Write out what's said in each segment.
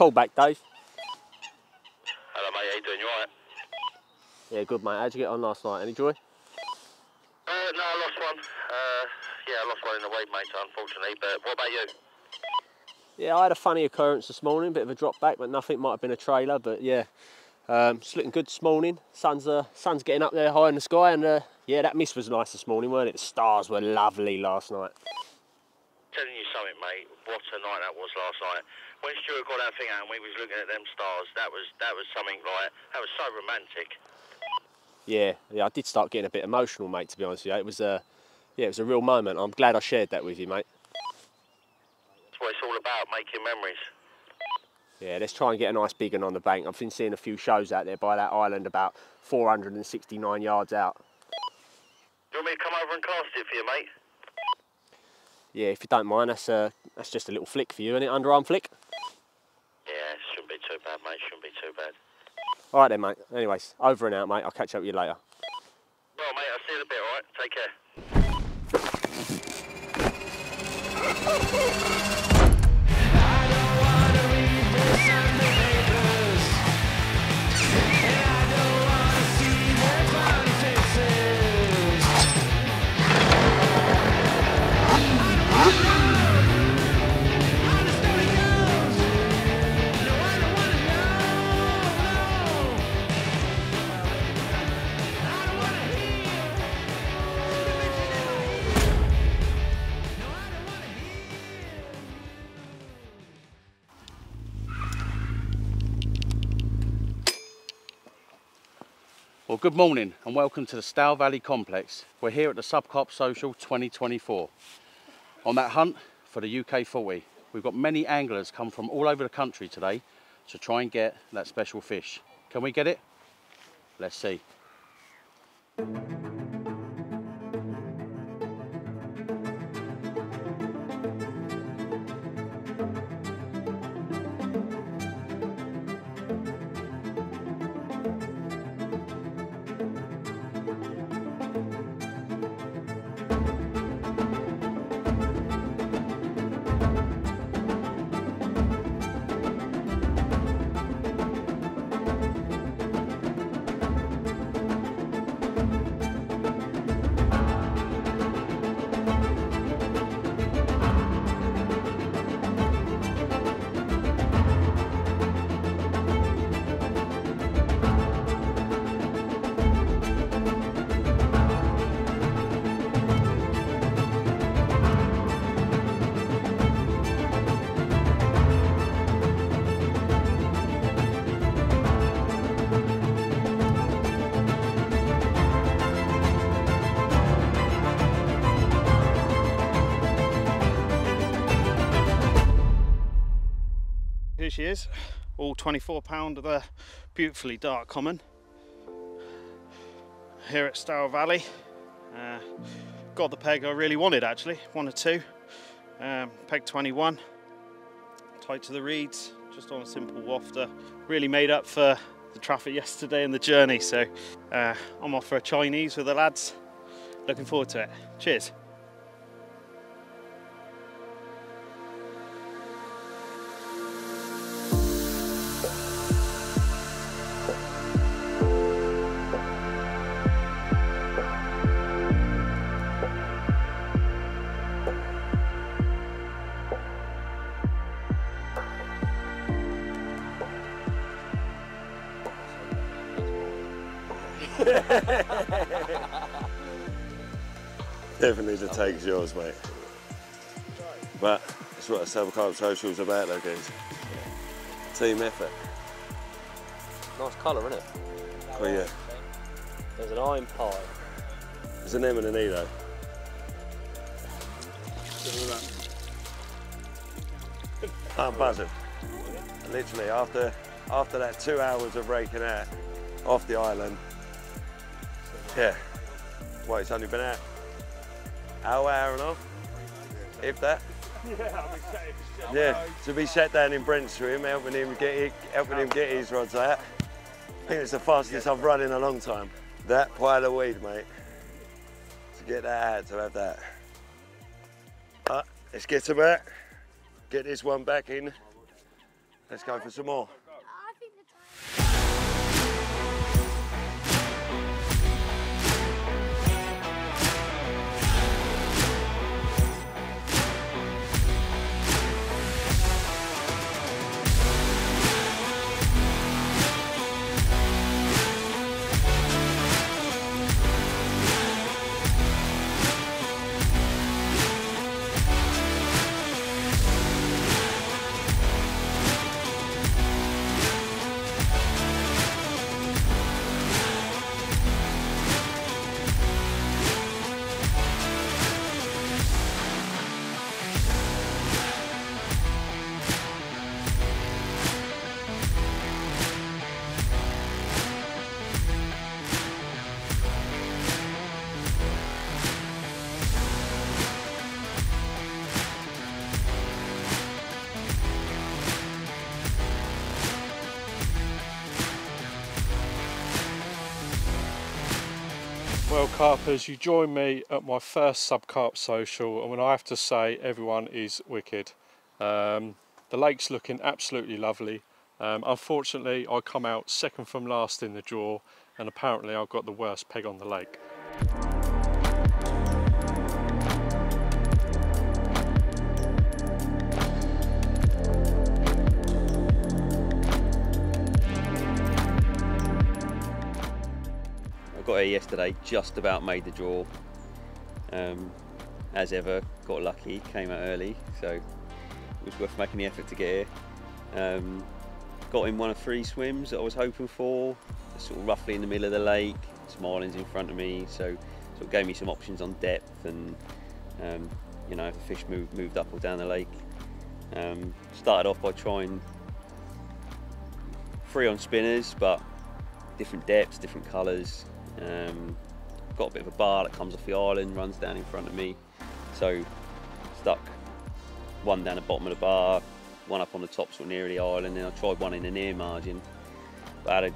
call back, Dave. Hello mate, how you doing? You alright? Yeah, good mate. How'd you get on last night? Any joy? No, I lost one. Yeah, I lost one in the weight, mate, unfortunately. But what about you? Yeah, I had a funny occurrence this morning, bit of a drop back, but nothing. Might have been a trailer, but yeah, it's looking good this morning. Sun's getting up there high in the sky, and yeah, that mist was nice this morning, weren't it? The stars were lovely last night. Telling you something, mate. What a night that was last night. When Stuart got that thing out and we was looking at them stars, that was something like that was so romantic. Yeah, I did start getting a bit emotional, mate. To be honest with you, it was yeah, it was a real moment. I'm glad I shared that with you, mate. That's what it's all about, making memories. Yeah, let's try and get a nice big one on the bank. I've been seeing a few shows out there by that island, about 469 yards out. Do you want me to come over and cast it for you, mate? Yeah, if you don't mind, that's just a little flick for you, isn't it? Underarm flick. Yeah, shouldn't be too bad, mate. Shouldn't be too bad. All right then, mate. Anyways, over and out, mate. I'll catch up with you later. Well, mate, I'll see you in a bit, all right? Take care. Well, good morning and welcome to the Stour Valley Complex. We're here at the Subcarp Social 2024 on that hunt for the UK 40. We've got many anglers come from all over the country today to try and get that special fish. Can we get it? Let's see. Here she is, all 24-pound of the beautifully dark common here at Stour Valley. Got the peg I really wanted, actually, 1 or 2. Peg 21, tight to the reeds, just on a simple wafter. Really made up for the traffic yesterday and the journey, so I'm off for a Chinese with the lads. Looking forward to it. Cheers. Definitely the take's yours, mate. But it's what a Subcarp Social's about, though, guys. Team effort. Nice colour, isn't it? Oh yeah. There's an iron pie. There's an M and an E, though. I'm buzzing. Literally, after that 2 hours of raking out off the island, yeah. Well, it's only been out hour and a half, if that. Yeah, to be sat down in Brent's with him, helping him get his rods out. I think it's the fastest I've run in a long time. That pile of weed, mate. To get that out, to have that. Let's get him out. Get this one back in, Let's go for some more. I think the Well, Carpers, you join me at my first Subcarp social, and when I have to say, everyone is wicked. The lake's looking absolutely lovely. Unfortunately, I come out second from last in the draw, and apparently I've got the worst peg on the lake. I got here yesterday, just about made the draw. As ever, got lucky, came out early, so it was worth making the effort to get here. Got in one of 3 swims that I was hoping for, sort of roughly in the middle of the lake, some islands in front of me, so sort of gave me some options on depth and you know, if the fish moved up or down the lake. Started off by trying 3 on spinners, but different depths, different colours. Got a bit of a bar that comes off the island, runs down in front of me, so stuck one down the bottom of the bar, one up on the top sort of near the island, then I tried one in the near margin, but I had a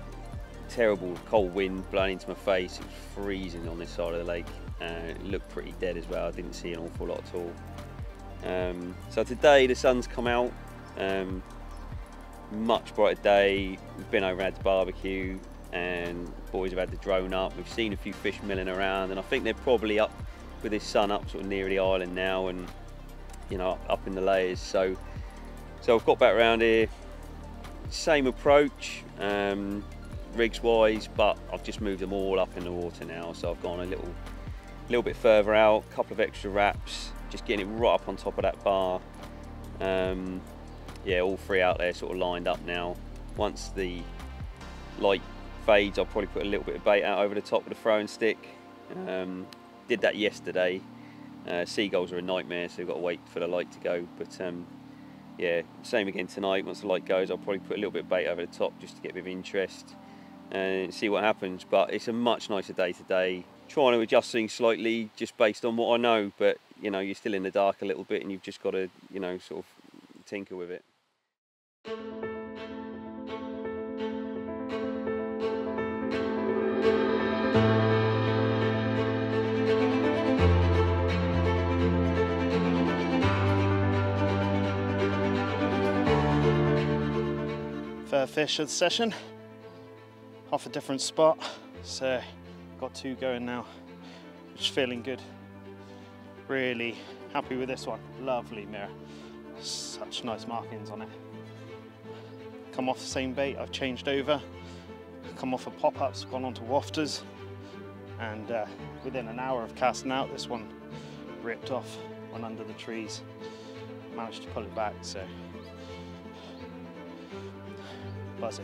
terrible cold wind blowing into my face. It was freezing on this side of the lake, it looked pretty dead as well. I didn't see an awful lot at all. So today the sun's come out, much brighter day. We've been over and had the barbecue, and boys have had the drone up. We've seen a few fish milling around, and I think they're probably up with this sun up sort of near the island now, and you know, up in the layers. So I've got back around here, same approach rigs wise, but I've just moved them all up in the water now. So I've gone a little bit further out, a couple of extra wraps, just getting it right up on top of that bar. Yeah, all 3 out there sort of lined up now. Once the light fades, I'll probably put a little bit of bait out over the top of the throwing stick. Did that yesterday. Seagulls are a nightmare, so we've got to wait for the light to go, but yeah, same again tonight. Once the light goes, I'll probably put a little bit of bait over the top just to get a bit of interest and see what happens. But it's a much nicer day today. Trying to adjust things slightly just based on what I know, but you know, you're still in the dark a little bit, and you've just got to, you know, sort of tinker with it. Third fish of the session, off a different spot, so got 2 going now, which is feeling good. Really happy with this one. Lovely mirror, such nice markings on it. Come off the same bait, I've changed over, come off of pop-ups, gone on to wafters, and within an hour of casting out, this one ripped off, went under the trees, managed to pull it back, so buzzing.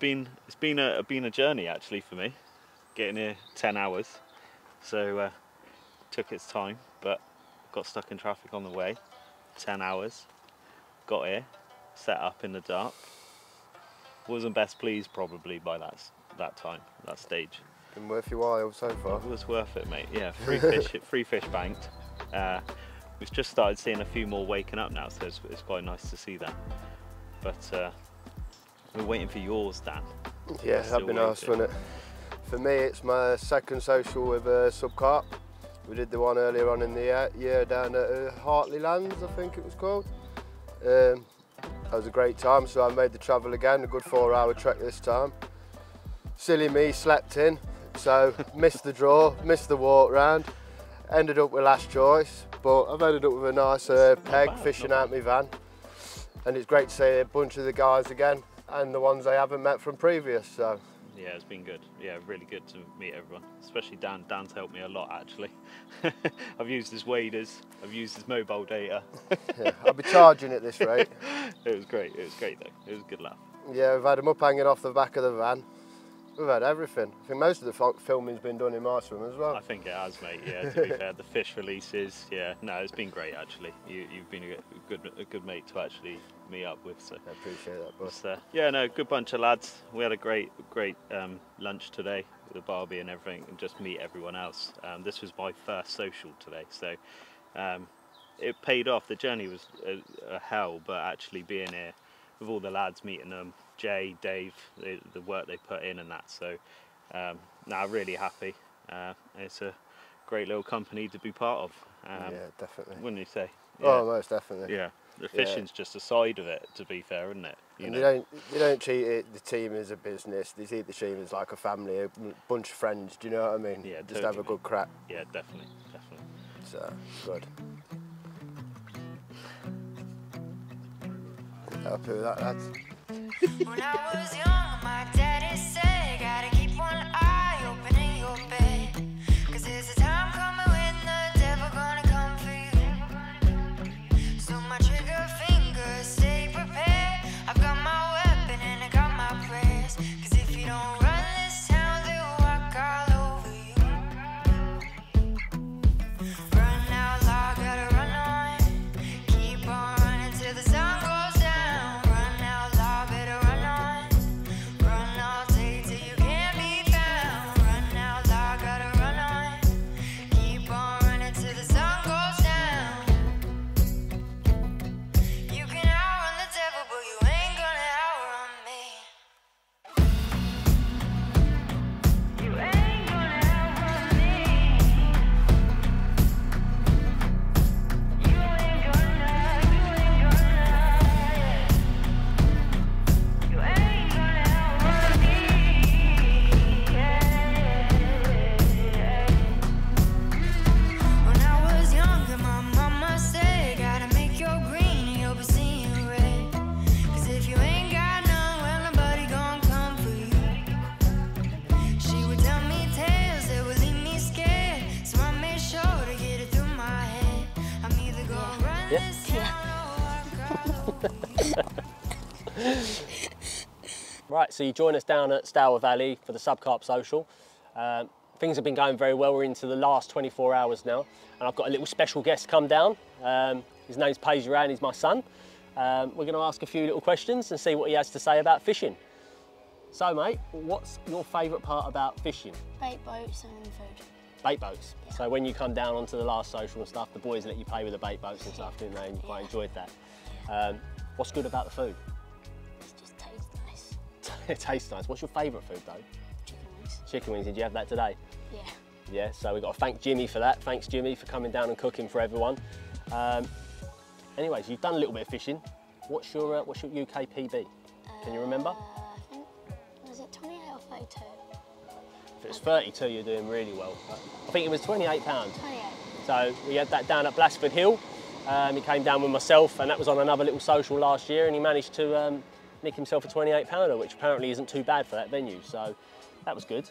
been a journey actually for me, getting here 10 hours. So took its time, but got stuck in traffic on the way. 10 hours. Got here, set up in the dark. Wasn't best pleased probably by that time, that stage. Been worth your while so far. It was worth it, mate. Yeah, free fish banked. We've just started seeing a few more waking up now, so it's quite nice to see that. But we're waiting for yours, Dan. Yeah, that'd be nice, wouldn't it? For me, it's my second social with Subcarp. We did the one earlier on in the year down at Hartley Lands, I think it was called. That was a great time, so I made the travel again, a good 4-hour trek this time. Silly me, slept in, so missed the draw, missed the walk round. Ended up with last choice, but I've ended up with a nice peg fishing out my van. And it's great to see a bunch of the guys again, and the ones I haven't met from previous, so. Yeah, it's been good. Yeah, really good to meet everyone, especially Dan. Dan's helped me a lot, actually. I've used his waders, I've used his mobile data. Yeah, I'll be charging at this rate. It was great though. It was a good laugh. Yeah, we've had them up hanging off the back of the van. We've had everything. I think most of the filming's been done in my swim as well. I think it has, mate. Yeah, to be fair, the fish releases. Yeah, no, it's been great actually. You've been a good mate to actually meet up with. So I appreciate that, boss. Yeah, no, good bunch of lads. We had a great lunch today with the barbie and everything, and just meet everyone else. This was my first social today, so it paid off. The journey was a hell, but actually being here with all the lads, meeting them. Jay, Dave, the work they put in and that, so now really happy. It's a great little company to be part of. Yeah, definitely. Wouldn't you say? Yeah. Oh, most definitely. Yeah, the fishing's just a side of it, to be fair, isn't it? You don't treat it, the team as a business. They treat the team as like a family, a bunch of friends. Do you know what I mean? Yeah, just totally, have a good crack. Yeah, definitely. So good. Happy with that, lads. When I was young, my daddy said, gotta keep one eye open in your bed, 'cause there's a time coming when the devil gonna come for you. So my trigger finger, stay prepared. I've got my weapon and I got my prayers, 'cause if you don't run this town, they'll walk all over you. Run out loud, gotta run on. Keep on running till the sun goes down. Run out loud, better run on. Run all day till you can't be found. Run out loud, gotta run on. Keep on running till the sun goes down. You can outrun the devil, but you ain't gonna outrun me. You ain't gonna outrun me. You ain't gonna, you ain't gonna outrun me. When I was younger, my mama said, gotta make your green and you'll be seeing red. 'Cause if you ain't got none, well, nobody gon' come for you. She would tell me tales that would leave me scared, so I made sure to get it through my head. I'm either gonna run this town or walk all over. Right, so you join us down at Stour Valley for the Subcarp Social. Things have been going very well. We're into the last 24 hours now, and I've got a little special guest come down. His name's Paisaran, he's my son. We're going to ask a few little questions and see what he has to say about fishing. So, mate, what's your favourite part about fishing? Bait boats and food. Bait boats. Yeah. So when you come down onto the last social and stuff, the boys let you play with the bait boats and stuff, didn't they? And you quite enjoyed that. What's good about the food? It just tastes nice. It tastes nice. What's your favourite food, though? Chicken wings. Chicken wings. Did you have that today? Yeah. Yeah, so we've got to thank Jimmy for that. Thanks, Jimmy, for coming down and cooking for everyone. Anyways, you've done a little bit of fishing. What's your UK PB? Can you remember? I think, was it 28 or 32? If it was 32, you're doing really well. I think it was £28. 28. So we had that down at Blasford Hill. He came down with myself, and that was on another little social last year, and he managed to nick himself a £28, which apparently isn't too bad for that venue, so that was good.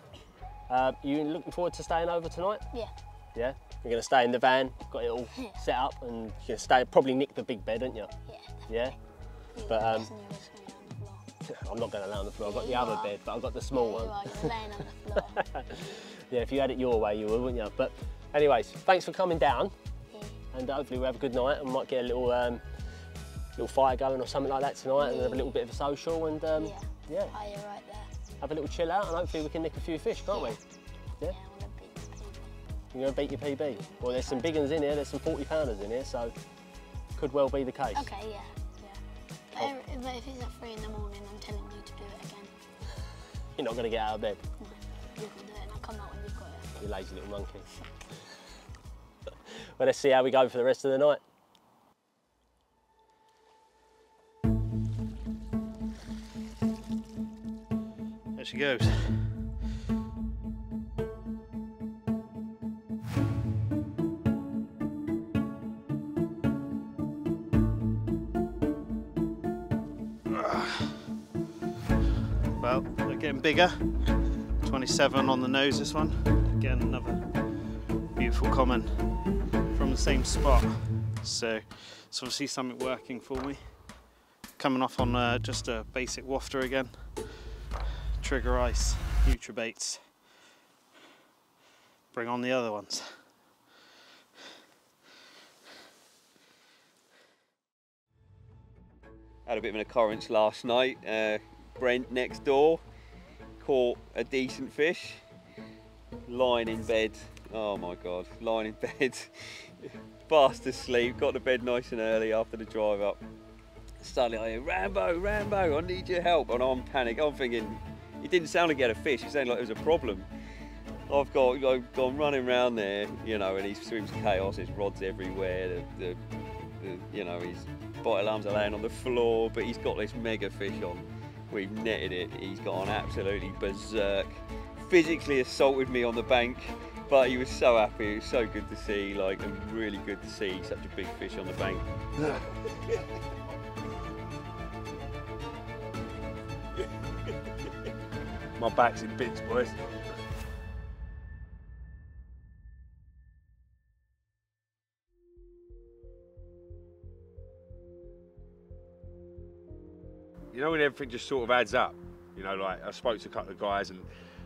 You looking forward to staying over tonight? Yeah. Yeah? You're going to stay in the van, got it all set up, and you're going to stay, probably nick the big bed, aren't you? Yeah. Yeah? Yeah, But, definitely was going on the block. I'm not going to lay on the floor. I've got the you other are. bed, but I've got the small You one. are, you're laying on the floor. Yeah, if you had it your way, you would, wouldn't you? But anyways, thanks for coming down, Yeah. and hopefully we'll have a good night and might get a little little fire going or something like that tonight, and have a little bit of a social, and Yeah. yeah, Oh, you're right there. have a little chill out, and hopefully we can nick a few fish, can't we? Yeah. Yeah, I want to beat the PB. You're going to beat your PB. Well, there's some big ones in here. There's some 40-pounders in here, so could well be the case. Okay, yeah. But if it's at 3 in the morning, I'm telling you to do it again. You're not going to get out of bed. No, you can do it, and I'll come out when you've got it. You lazy little monkey. Well, let's see how we go for the rest of the night. There she goes. Well, they're getting bigger. 27 on the nose, this one. Again, another beautiful comment from the same spot. So it's obviously something working for me. Coming off on just a basic wafter again. Trigger ice, Nutribaits. Bring on the other ones. Had a bit of an occurrence last night. Brent next door caught a decent fish, lying in bed. Oh my God, lying in bed, fast asleep. Got to bed nice and early after the drive up. Suddenly I hear, Rambo, Rambo, I need your help. And I'm panicking. I'm thinking, it didn't sound like he had a fish. It sounded like there was a problem. I've gone running around there, you know, and he swims chaos. There's rods everywhere. You know, his bite alarms are laying on the floor, but he's got this mega fish on. We've netted it. He's gone absolutely berserk. Physically assaulted me on the bank, but he was so happy. It was so good to see, like, and really good to see such a big fish on the bank. My back's in bits, boys. You know when everything just sort of adds up? You know, like I spoke to a couple of guys and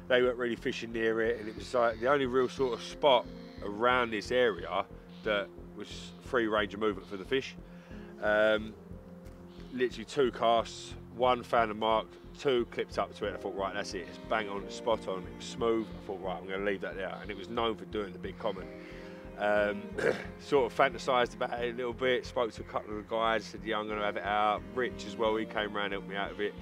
they weren't really fishing near it, and it was like the only real sort of spot around this area that was free range of movement for the fish. Literally 2 casts, 1 found a mark, 2 clipped up to it. I thought, right, that's it, it's bang on, spot on, it was smooth. I thought, right, I'm going to leave that there. And it was known for doing the big common. Sort of fantasised about it a little bit, spoke to a couple of the guys, said, yeah, I'm going to have it out. Rich as well, he came round, helped me out of it.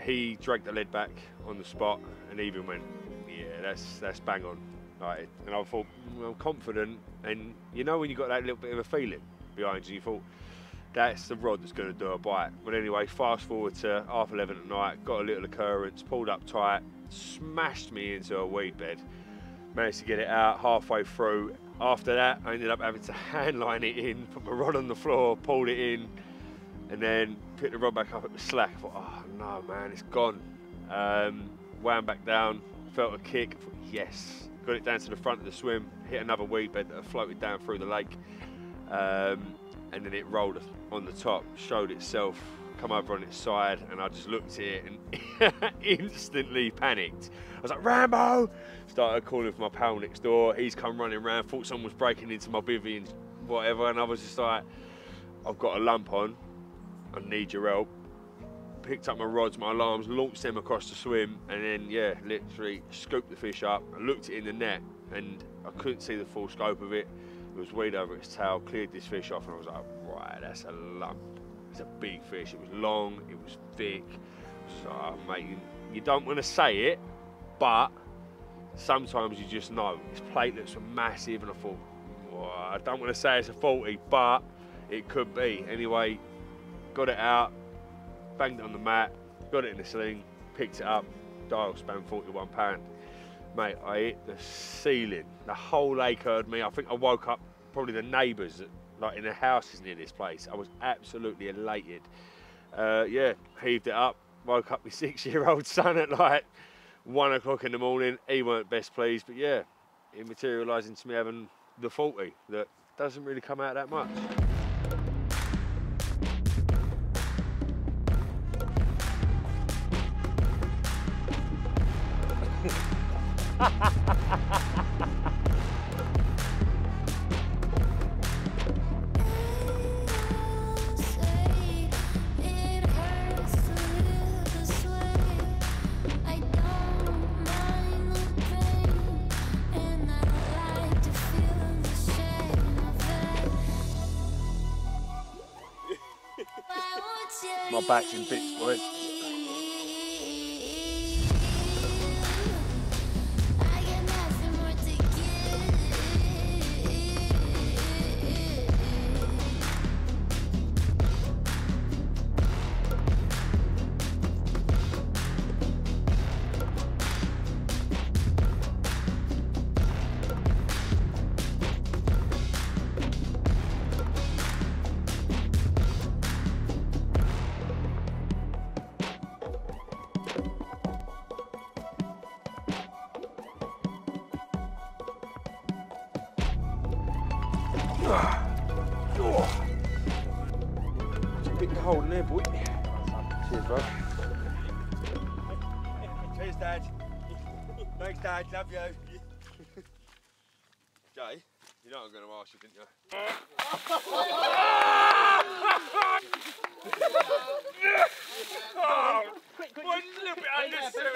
He dragged the lead back on the spot and even went, yeah, that's bang on. Like, and I thought, I'm confident, and you know when you got that little bit of a feeling behind you, you thought, that's the rod that's going to do a bite. But anyway, fast forward to 11:30 at night, got a little occurrence, pulled up tight, smashed me into a weed bed, managed to get it out halfway through. After that, I ended up having to hand line it in, put my rod on the floor, pulled it in, and then picked the rod back up at the slack. I thought, oh no, man, it's gone. Wound back down, felt a kick, I thought, yes. Got it down to the front of the swim, hit another weed bed that floated down through the lake, and then it rolled on the top, showed itself, come over on its side, and I just looked at it and instantly panicked. I was like, Rambo! Started calling for my pal next door. He's come running around, thought someone was breaking into my bivvy and whatever, and I was just like, I've got a lump on, I need your help. Picked up my rods, my alarms, launched them across the swim, and then, yeah, literally scooped the fish up. I looked it in the net, and I couldn't see the full scope of it. There was weed over its tail, cleared this fish off, and I was like, right, that's a lump. It's a big fish. It was long, it was thick. So, mate, you don't want to say it, but sometimes you just know. Its platelets were massive, and I thought, well, I don't want to say it's a 40, but it could be. Anyway, got it out, banged it on the mat, got it in the sling, picked it up, dial span £41. Mate, I hit the ceiling. The whole lake heard me. I think I woke up probably the neighbours, like in the houses near this place. I was absolutely elated. Yeah, heaved it up, woke up my 6-year-old son at like 1 o'clock in the morning. He weren't best pleased, but yeah, it materialised into me having the 40 that doesn't really come out that much. My back's in bits, boys. It's a bit cold in there, boy. Cheers, bro. Cheers, Dad. Thanks, Dad. Love you. Jay, you know I'm going to ask you, didn't you? Oh, quick, one little bit understood.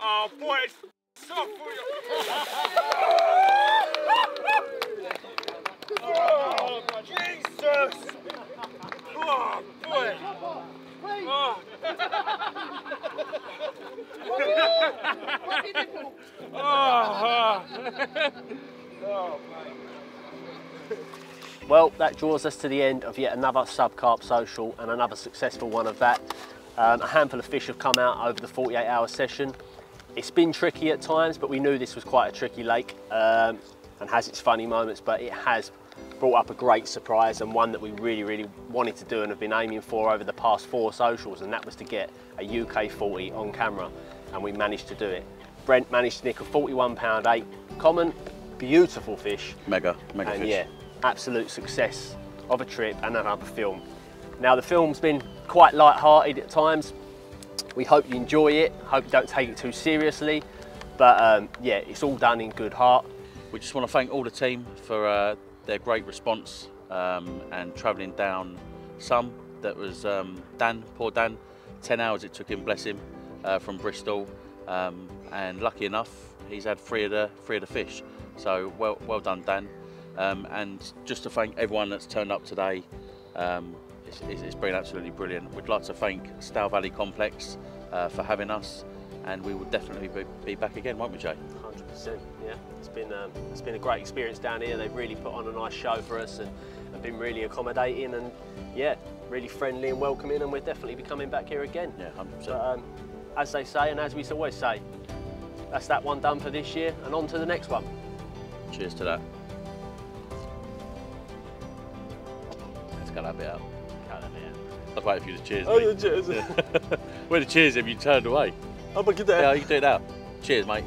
Oh, boy, it's soft for you. Oh, Jesus! Oh, boy! Oh. Oh, mate. Well, that draws us to the end of yet another Subcarp social and another successful one of that. A handful of fish have come out over the 48-hour session. It's been tricky at times, but we knew this was quite a tricky lake and has its funny moments, but it has brought up a great surprise and one that we really wanted to do and have been aiming for over the past 4 socials, and that was to get a UK 40 on camera, and we managed to do it. Brent managed to nick a 41-pound 8 common, beautiful fish. Mega and fish. Yeah, absolute success of a trip and another film. Now the film's been quite light-hearted at times. We hope you enjoy it, hope you don't take it too seriously, but yeah, it's all done in good heart. We just want to thank all the team for their great response and travelling down some. That was Dan, poor Dan, 10 hours it took him, bless him, from Bristol, and lucky enough he's had three of the fish, so well done, Dan. And just to thank everyone that's turned up today, it's been absolutely brilliant. We'd like to thank Stour Valley Complex for having us, and we will definitely be back again, won't we, Jay? 100%, yeah. It's been a great experience down here. They've really put on a nice show for us and have been really accommodating and yeah, really friendly and welcoming, and we'll definitely be coming back here again. Yeah, 100%. But as they say, and as we always say, that's that one done for this year, and on to the next one. Cheers to that. Let's cut that bit out. Cut that bit out. I was waiting for you to cheers. Oh, mate. cheers. Where the cheers if you turned away? Oh, but get that. Yeah, you can do it now. Cheers, mate.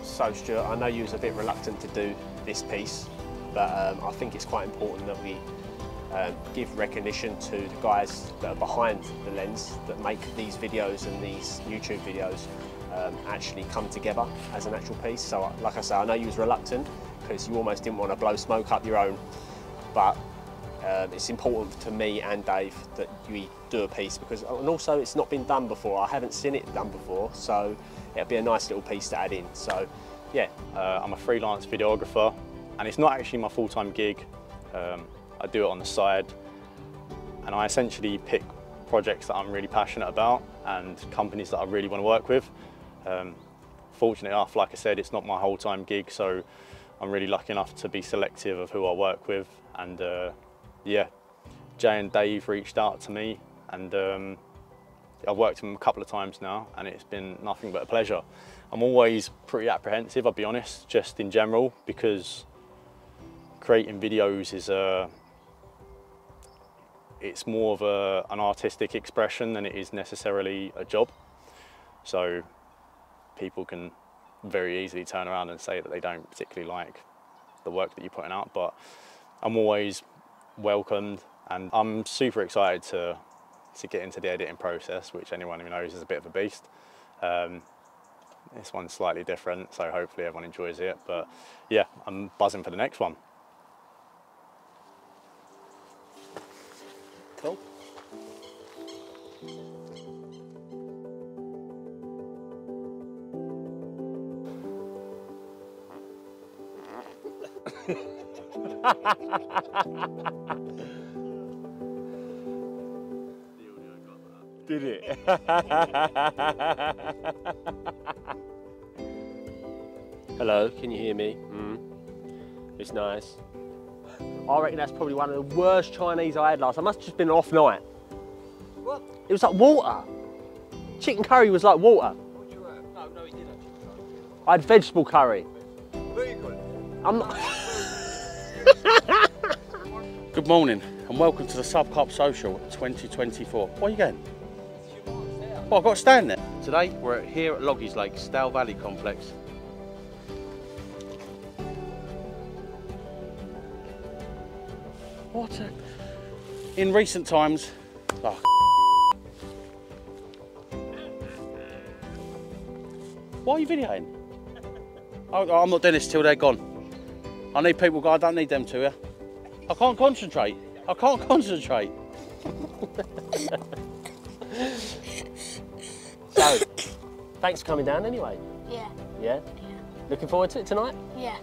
So Stuart, I know you was a bit reluctant to do this piece, but I think it's quite important that we give recognition to the guys that are behind the lens that make these videos and these YouTube videos actually come together as an actual piece. So like I say, I know you was reluctant because you almost didn't want to blow smoke up your own, but it's important to me and Dave that we do a piece because, and also it's not been done before. I haven't seen it done before, so it'll be a nice little piece to add in. So yeah. I'm a freelance videographer and it's not actually my full-time gig. I do it on the side and I essentially pick projects that I'm really passionate about and companies that I really want to work with. Fortunately enough, like I said, it's not my whole-time gig, so I'm really lucky enough to be selective of who I work with. And yeah, Jay and Dave reached out to me and I've worked with them a couple of times now and it's been nothing but a pleasure. I'm always pretty apprehensive, I'll be honest, just in general, because creating videos is it's more of an artistic expression than it is necessarily a job. So people can very easily turn around and say that they don't particularly like the work that you're putting out, but I'm always welcomed and I'm super excited to to get into the editing process, which anyone who knows is a bit of a beast. This one's slightly different, so hopefully everyone enjoys it. But yeah, I'm buzzing for the next one. Cool. Did it? Hello, can you hear me? It's nice. I reckon that's probably one of the worst Chinese I had last. I must have just been an off night. What? It was like water. Chicken curry was like water. What did you have? No, he didn't have chicken curry. I had vegetable curry. Vegan. I'm not... Good morning and welcome to the Subcarp Social 2024. Where are you going? Well, I've got to stand there. Today we're here at Loggies Lake, Stowell Valley Complex. What a... In recent times... Oh, why are you videoing? I'm not doing this till they're gone. I need people, I don't need them to, yeah? I can't concentrate. I can't concentrate. So, thanks for coming down anyway. Yeah. Yeah? Looking forward to it tonight? Yeah.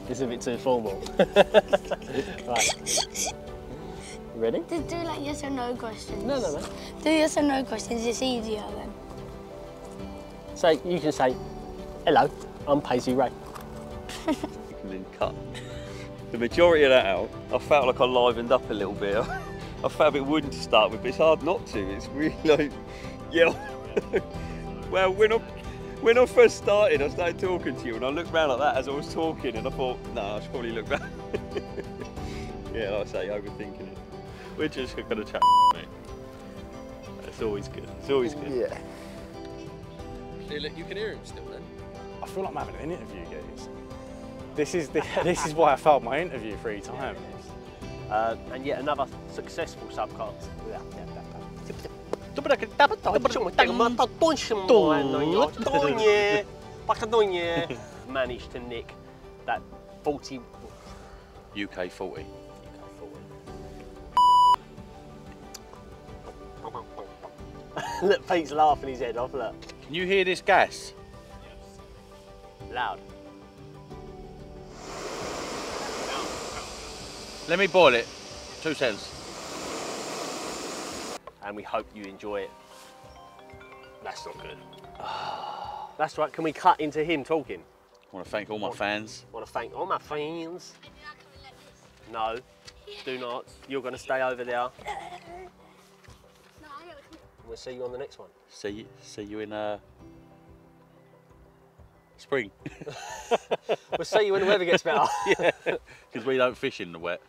It's a bit too formal. Right. Ready? Just do like yes or no questions. No. Do yes or no questions, it's easier then. So you can say, hello, I'm Paisley Ray. And then cut the majority of that out. I felt like I livened up a little bit. I felt a bit wooden to start with, but it's hard not to. It's really like, yeah. Well, when I first started, I started talking to you, and I looked round like that as I was talking, and I thought, no, I should probably look back. Yeah, like I say, overthinking it. We're just going to chat, mate. It's always good. It's always good. Yeah. You can hear him still then? I feel like I'm having an interview, guys. This is why I failed my interview 3 times. And yet another successful Subcarp. Managed to nick that 40... UK 40. Look, Pete's laughing his head off, look. Can you hear this gas? Loud. Let me boil it. 2 seconds. And we hope you enjoy it. That's not good. That's right, can we cut into him talking? I want to thank all my fans. I want to thank all my fans. No, do not. You're going to stay over there. We'll see you on the next one. See you in spring. We'll see you when the weather gets better. Yeah, because we don't fish in the wet.